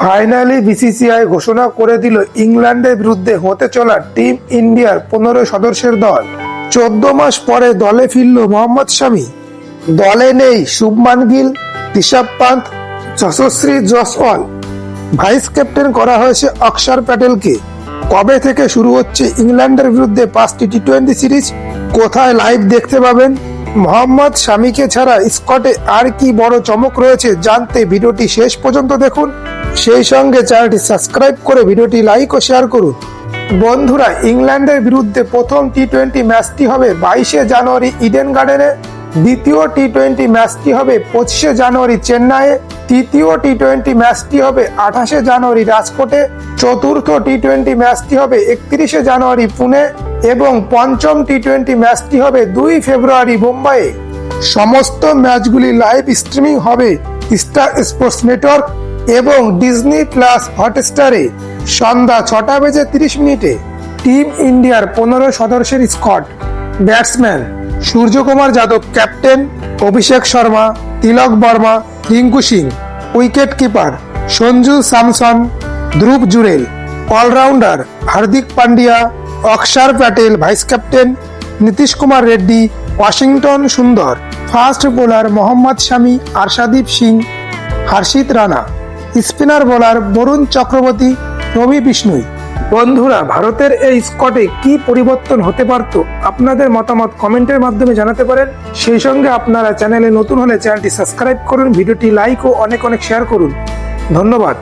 Finally BCCI ঘোষণা করে দিল ইংল্যান্ডের বিরুদ্ধে হতে চলা টিম ইন্ডিয়ার 15 সদস্যের দল। 14 মাস পরে দলে ফিরল মোহাম্মদ শামি। দলে নেই শুভমান গিল, ঋষভ পান্ত, যশস্বী জয়সওয়াল। ভাইস ক্যাপ্টেন করা হয়েছে অক্ষর প্যাটেলকে। কবে থেকে শুরু হচ্ছে ইংল্যান্ডের বিরুদ্ধে 5টি টি20 সিরিজ, কোথায় লাইভ দেখতে পাবেন? মোহাম্মদ শামিকে ছাড়া স্কটে আর কি বড় চমক রয়েছে জানতে ভিডিওটি শেষ পর্যন্ত দেখুন। সেই সঙ্গে চ্যানেলটি সাবস্ক্রাইব করে ভিডিওটি লাইক ও শেয়ার করুন। বন্ধুরা, ইংল্যান্ডের বিরুদ্ধে প্রথম টি20 ম্যাচটি হবে 22শে জানুয়ারি ইডেন গার্ডেনে। দ্বিতীয় টি20 ম্যাচটি হবে 25শে জানুয়ারি চেন্নাইয়ে। তৃতীয় টি20 ম্যাচটি হবে 28শে জানুয়ারি রাজকোটে। চতুর্থ টি20 ম্যাচটি হবে 31শে জানুয়ারি পুনে এবং পঞ্চম টি20 ম্যাচটি হবে 2 ফেব্রুয়ারি মুম্বাইয়ে। সমস্ত ম্যাচগুলি লাইভ স্ট্রিমিং হবে স্টার স্পোর্টস নেটওয়ার্ক এবং ডিজনি প্লাস হটস্টারে সন্ধ্যা 6:30 টিম ইন্ডিয়ার 15 সদস্যের squad. Batsman Suryakumar Yadav captain, Abhishek Sharma, Tilak Varma, Rinku Singh. Wicket keeper Sanju Samson, Dhruv Jurel. Allrounder Hardik Pandya, Axar Patel vice captain, Nitish Kumar Reddy, Washington Sundar. Fast bowler Mohammed Shami, Arshdeep Singh, Harshit Rana. Spinner bowler Varun Chakravarthy, Ravi Bishnoi. বন্ধুরা, ভারতের এই স্কোয়াডে কি পরিবর্তন হতে পারত? আপনাদের মতামত কমেন্টের মাধ্যমে জানাতে পারেন। সেই সঙ্গে আপনারা চ্যানেলে নতুন হলে চ্যানেলটি সাবস্ক্রাইব করুন, ভিডিওটি লাইক ও অনেক শেয়ার করুন। ধন্যবাদ।